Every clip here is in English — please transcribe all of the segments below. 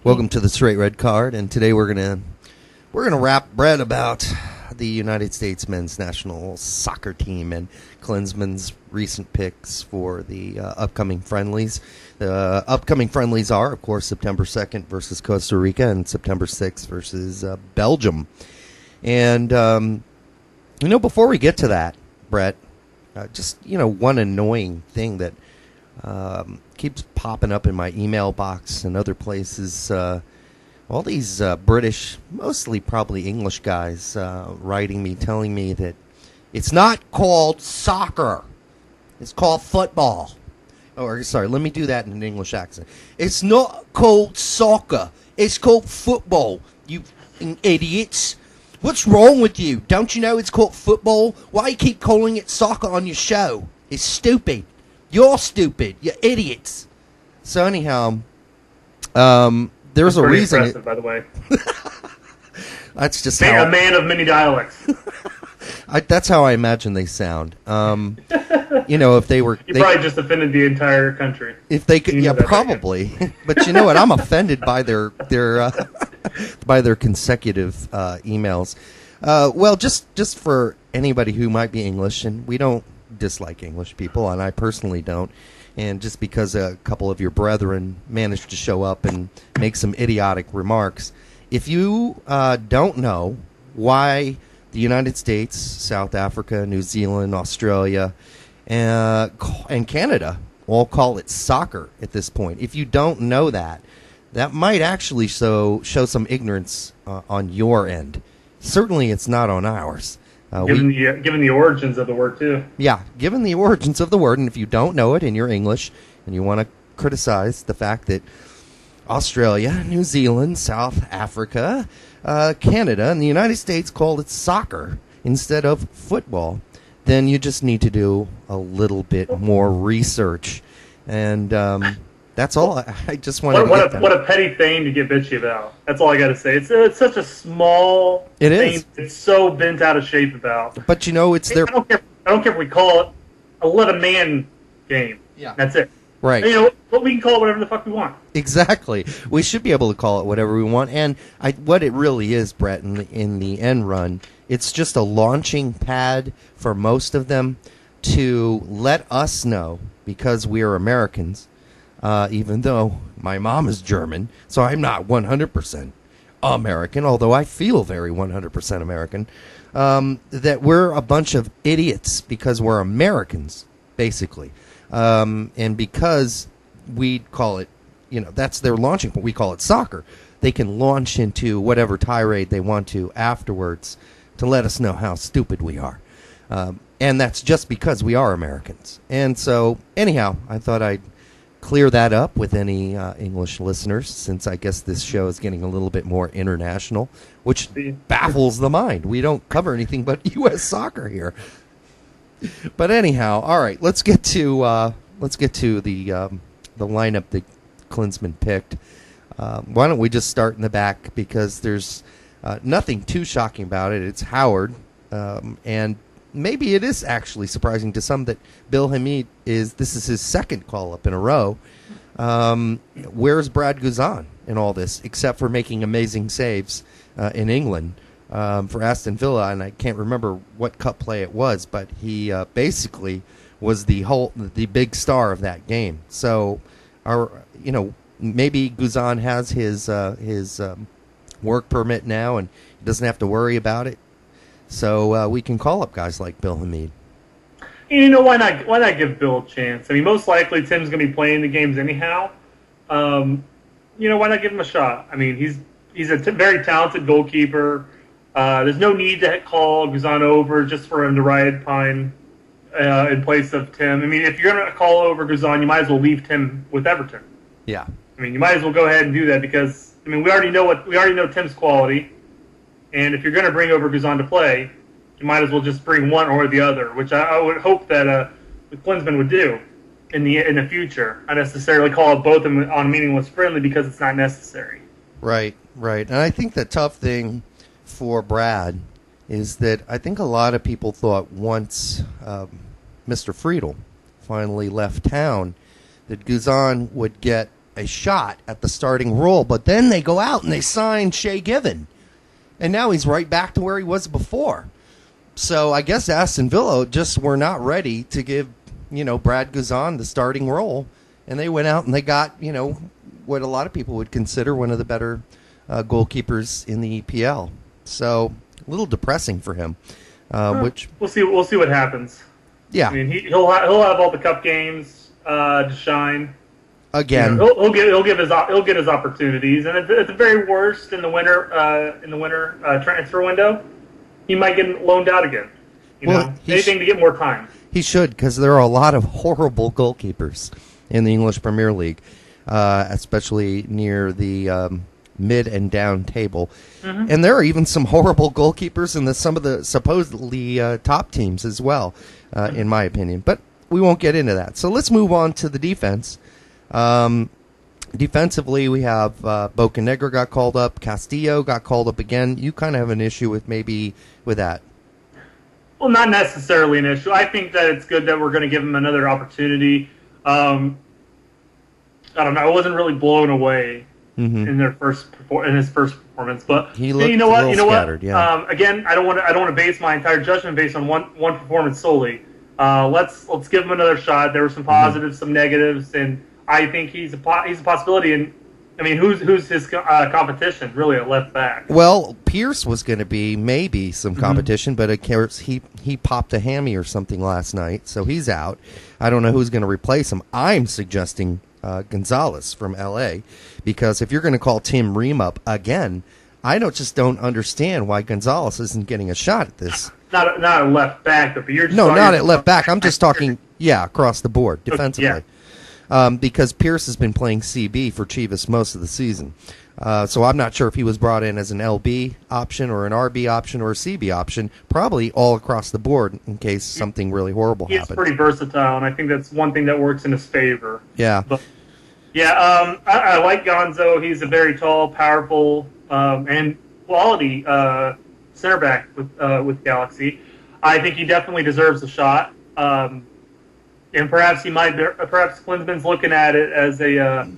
Welcome to the Straight Red Card, and today we're gonna rap Brett about the United States men's national soccer team and Klinsmann's recent picks for the upcoming friendlies. The upcoming friendlies are, of course, September 2nd versus Costa Rica and September 6th versus Belgium. And before we get to that, Brett, just one annoying thing that keeps popping up in my email box and other places. All these British, mostly probably English guys, writing me, telling me that it's not called soccer. It's called football. Or, sorry, let me do that in an English accent. It's not called soccer. It's called football, you idiots. What's wrong with you? Don't you know it's called football? Why you keep calling it soccer on your show? It's stupid. You're stupid. You're idiots. So anyhow, there's a reason. Impressive, by the way. That's just a man of many dialects. That's how I imagine they sound. If they were, you probably just offended the entire country. If they could, yeah, probably. But you know what? I'm offended by their by their consecutive emails. Well, just for anybody who might be English, and we don't dislike English people, and I personally don't. And just because a couple of your brethren managed to show up and make some idiotic remarks, if you don't know why the United States, South Africa, New Zealand, Australia, and Canada all call it soccer at this point, if you don't know that, that might actually show some ignorance on your end. Certainly it's not on ours. Given the origins of the word, too. Yeah, given the origins of the word, and if you don't know it and you're English and you want to criticize the fact that Australia, New Zealand, South Africa, Canada, and the United States called it soccer instead of football, then you just need to do a little bit more research. And that's all. I just want to what a petty thing to get bitchy about. That's all I got to say. It's such a small thing. It's so bent out of shape about. But it's their. I don't care if we call it a 11-man game. Yeah, that's it. Right. But we can call it whatever the fuck we want. Exactly. We should be able to call it whatever we want. And what it really is, Brett, in the end run, it's just a launching pad for most of them to let us know, because we are Americans, even though my mom is German, so I'm not 100% American, although I feel very 100% American, that we're a bunch of idiots because we're Americans, basically. And because we call it, that's their launching point. We call it soccer. They can launch into whatever tirade they want to afterwards to let us know how stupid we are. And that's just because we are Americans. And so, anyhow, I thought I'd clear that up with any English listeners, since I guess this show is getting a little bit more international, which baffles the mind. We don't cover anything but U.S. soccer here. But anyhow, all right, let's get to the lineup that Klinsmann picked. Why don't we just start in the back, because there's nothing too shocking about it. It's Howard, and maybe it is actually surprising to some that Bill Hamid this is his second call-up in a row. Where's Brad Guzan in all this, except for making amazing saves in England for Aston Villa? And I can't remember what cup play it was, but he basically was the big star of that game. So, maybe Guzan has his work permit now and he doesn't have to worry about it. So we can call up guys like Bill Hamid. Why not give Bill a chance? I mean, most likely Tim's going to be playing the games anyhow. Why not give him a shot? I mean, he's a very talented goalkeeper. There's no need to call Guzan over just for him to ride Pine in place of Tim. I mean, if you're going to call over Guzan, you might as well leave Tim with Everton. Yeah. I mean, you might as well go ahead and do that, because we already know Tim's quality. And if you're going to bring over Guzan to play, you might as well just bring one or the other, which I would hope that Klinsmann would do in the future. Not necessarily call up both of them on a meaningless friendly, because it's not necessary. Right. And I think the tough thing for Brad is that I think a lot of people thought once Mr. Friedel finally left town that Guzan would get a shot at the starting role. But then they go out and they sign Shea Given. And now he's right back to where he was before. So I guess Aston Villa just were not ready to give, Brad Guzan the starting role. And they went out and they got, what a lot of people would consider one of the better goalkeepers in the EPL. So a little depressing for him. Which we'll see what happens. Yeah, I mean he'll have all the cup games to shine. Again, he'll get his opportunities, and at the very worst in the winter transfer window, he might get loaned out again. Anything to get more time. He should, because there are a lot of horrible goalkeepers in the English Premier League, especially near the mid and down table. Mm-hmm. And there are even some horrible goalkeepers in some of the supposedly top teams as well, in my opinion. But we won't get into that. So let's move on to the defense. Defensively, we have Bocanegra got called up. Castillo got called up again. You kind of have an issue with that. Well, not necessarily an issue. I think that it's good that we're going to give him another opportunity. I don't know. I wasn't really blown away in his first performance, but he looked scattered. Yeah. Again, I don't want to base my entire judgment based on one performance solely. Let's give him another shot. There were some positives, some negatives, and I think he's a possibility. And I mean, who's his competition really at left back? Well, Pierce was going to be maybe some competition, but of course he popped a hammy or something last night, so he's out. I don't know who's going to replace him. I'm suggesting Gonzalez from L.A. because if you're going to call Tim Ream up again, I don't understand why Gonzalez isn't getting a shot at this. Not a left back, but you're just not at left back. I'm just talking, across the board defensively. Yeah. Because Pierce has been playing CB for Chivas most of the season. So I'm not sure if he was brought in as an LB option or an RB option or a CB option, probably all across the board in case something really horrible happens. He's pretty versatile, and I think that's one thing that works in his favor. Yeah. But, I like Gonzo. He's a very tall, powerful, and quality center back with Galaxy. I think he definitely deserves a shot. And perhaps perhaps Klinsmann's looking at it as with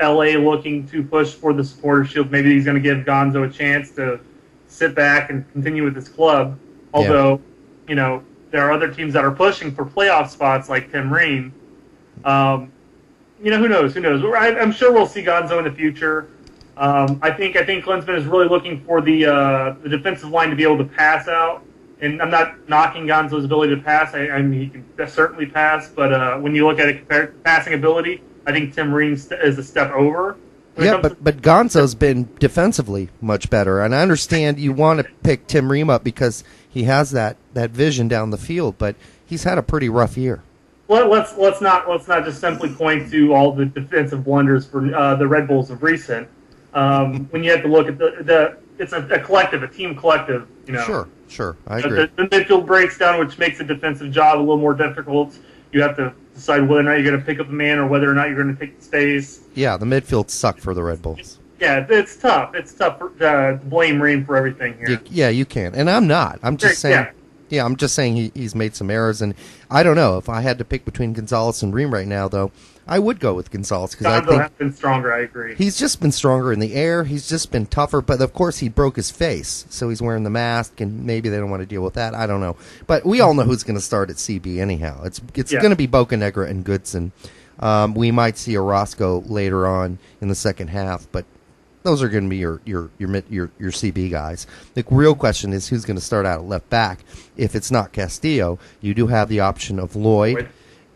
LA looking to push for the supporter shield. Maybe he's going to give Gonzo a chance to sit back and continue with his club. Although, there are other teams that are pushing for playoff spots like Tim Ream. Who knows? I'm sure we'll see Gonzo in the future. I think Klinsmann is really looking for the defensive line to be able to pass out. And I'm not knocking Gonzo's ability to pass. I mean, he can certainly pass. But when you look at it compared to passing ability, I think Tim Ream is a step over. Yeah, but Gonzo's been defensively much better. And I understand you want to pick Tim Ream up because he has that vision down the field. But he's had a pretty rough year. Let's not just simply point to all the defensive blunders for the Red Bulls of recent. When you have to look at it's a collective, a team collective. Sure, I agree. The midfield breaks down, which makes the defensive job a little more difficult. You have to decide whether or not you're going to pick up a man or whether or not you're going to take the space. Yeah, the midfield sucked for the Red Bulls. Yeah, it's tough. It's tough to blame Ream for everything here. You can, and I'm not. I'm just saying. Yeah, I'm just saying he's made some errors, and I don't know if I had to pick between Gonzalez and Ream right now, though. I would go with Gonzalez because I think has been stronger. I agree. He's just been stronger in the air. He's just been tougher, but of course he broke his face, so he's wearing the mask, and maybe they don't want to deal with that. I don't know, but we all know who's going to start at CB anyhow. It's going to be Bocanegra and Goodson. We might see Orozco later on in the second half, but those are going to be your CB guys. The real question is who's going to start out at left back. If it's not Castillo, you do have the option of Lloyd,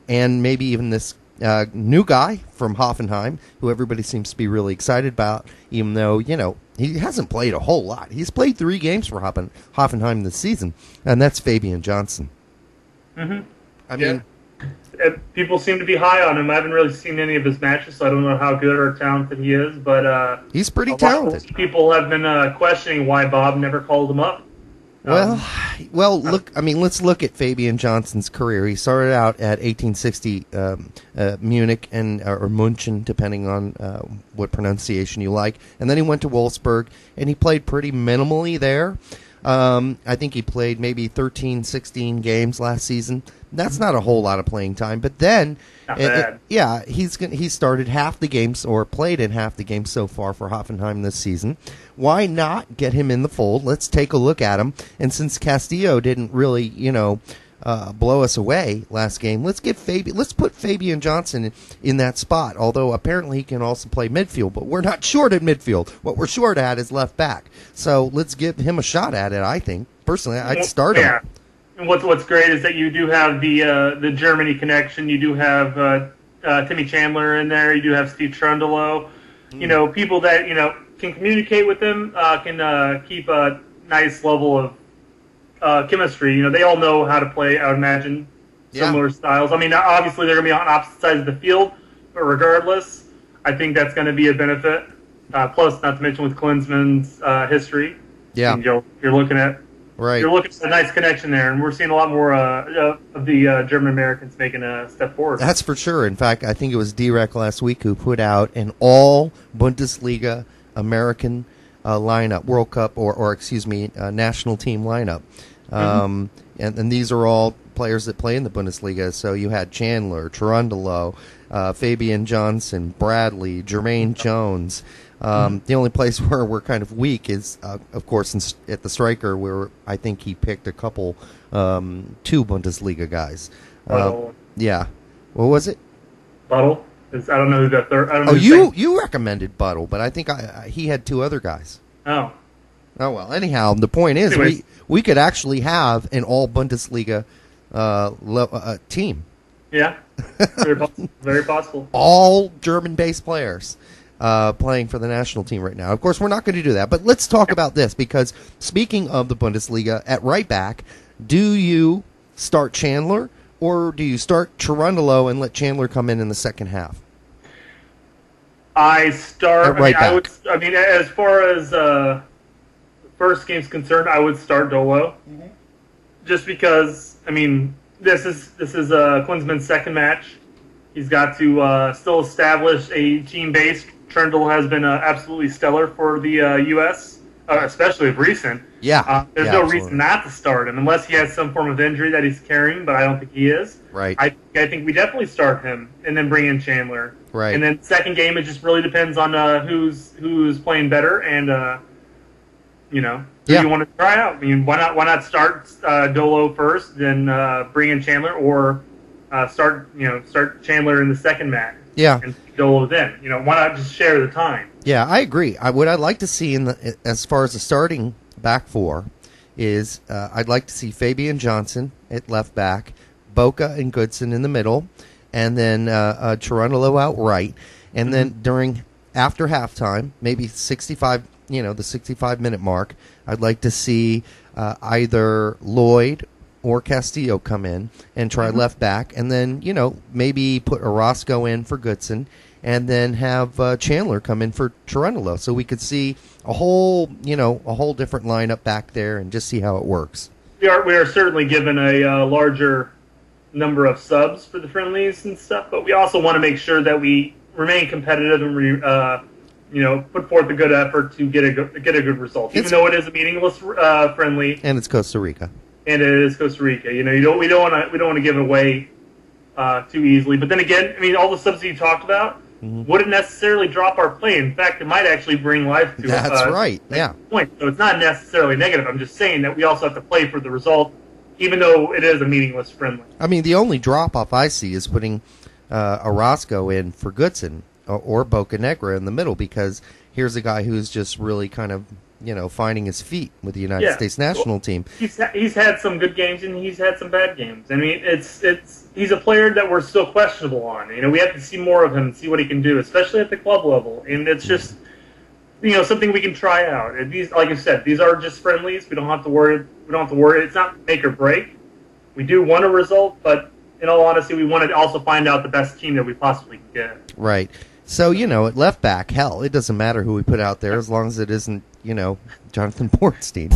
and maybe even this new guy from Hoffenheim, who everybody seems to be really excited about, even though, he hasn't played a whole lot. He's played 3 games for Hoffenheim this season, and that's Fabian Johnson. Mm-hmm. I mean, people seem to be high on him. I haven't really seen any of his matches, so I don't know how good or talented he is, but he's pretty talented. People have been questioning why Bob never called him up. Well, look. I mean, let's look at Fabian Johnson's career. He started out at 1860 Munich or München, depending on what pronunciation you like, and then he went to Wolfsburg, and he played pretty minimally there. I think he played maybe 13, 16 games last season. That's not a whole lot of playing time. But then, he started half the games or played in half the games so far for Hoffenheim this season. Why not get him in the fold? Let's take a look at him. And since Castillo didn't really, blow us away last game, let's put Fabian Johnson in that spot. Although apparently he can also play midfield, but we're not short at midfield. What we're short at is left back. So let's give him a shot at it. I think personally, I'd start him. And what's great is that you do have the Germany connection. You do have Timmy Chandler in there. You do have Steve Trundolo. People that can communicate with him, can keep a nice level of chemistry. They all know how to play, I would imagine, similar styles. I mean, obviously they're going to be on opposite sides of the field, but regardless, I think that's going to be a benefit. Plus, not to mention with Klinsmann's history, you're looking at a nice connection there, and we're seeing a lot more of the German Americans making a step forward. That's for sure. In fact, I think it was D-Rec last week who put out an all Bundesliga American lineup, World Cup or national team lineup. And these are all players that play in the Bundesliga. So you had Chandler, Trundolo, Fabian Johnson, Bradley, Jermaine Jones. The only place where we're kind of weak is, of course, at the striker, where I think he picked a couple, 2 Bundesliga guys. Yeah. What was it? Buttle? I don't know who the third. I don't know you recommended Buttle, but I think he had 2 other guys. Oh. Oh, well, anyhow, the point is we could actually have an all Bundesliga team. Yeah, very possible. All German-based players playing for the national team right now. Of course, we're not going to do that, but let's talk about this, because speaking of the Bundesliga, at right back, do you start Chandler or do you start Trundolo and let Chandler come in the second half? I start. Right back. As far as first game's concerned, I would start Dolo, just because. This is Klinsmann's second match. He's got to still establish a team base. Trundle has been absolutely stellar for the U.S., especially of recent. Yeah. There's no reason not to start him, unless he has some form of injury that he's carrying, but I don't think he is. Right. I think we definitely start him and then bring in Chandler. Right. And then second game, it just really depends on who's playing better and who you want to try out. Why not start Dolo first, then bring in Chandler, or start Chandler in the second match. Yeah. And Dolo then. Why not just share the time? Yeah, I agree. What I'd like to see as far as the starting back four is I'd like to see Fabian Johnson at left back, Boca and Goodson in the middle, and then Trundolo out right. And then after halftime, maybe 65, the 65-minute mark, I'd like to see either Lloyd or Castillo come in and try left back, and then, maybe put Orozco in for Goodson, and then have Chandler come in for Trundolo, so we could see a whole different lineup back there and just see how it works. We are certainly given a larger number of subs for the friendlies and stuff, but we also want to make sure that we remain competitive and put forth a good effort to get a good result, even though it is a meaningless friendly. And it's Costa Rica. And it is Costa Rica. We don't want to give it away too easily. But then again, all the subs that you talked about wouldn't necessarily drop our play. In fact, it might actually bring life to. That's right. Yeah. Point. So it's not necessarily negative. I'm just saying that we also have to play for the result, even though it is a meaningless friendly. The only drop off I see is putting Orozco in for Goodson or Boca Negra in the middle, because here's a guy who's just really kind of finding his feet with the United States national team. He's had some good games and he's had some bad games. He's a player that we're still questionable on. We have to see more of him and see what he can do, especially at the club level. And it's just something we can try out. And these, like I said, these are just friendlies. We don't have to worry. It's not make or break. We do want a result, but in all honesty, we want to also find out the best team that we possibly can get. Right. So, at left back, hell, it doesn't matter who we put out there as long as it isn't, Jonathan Bornstein.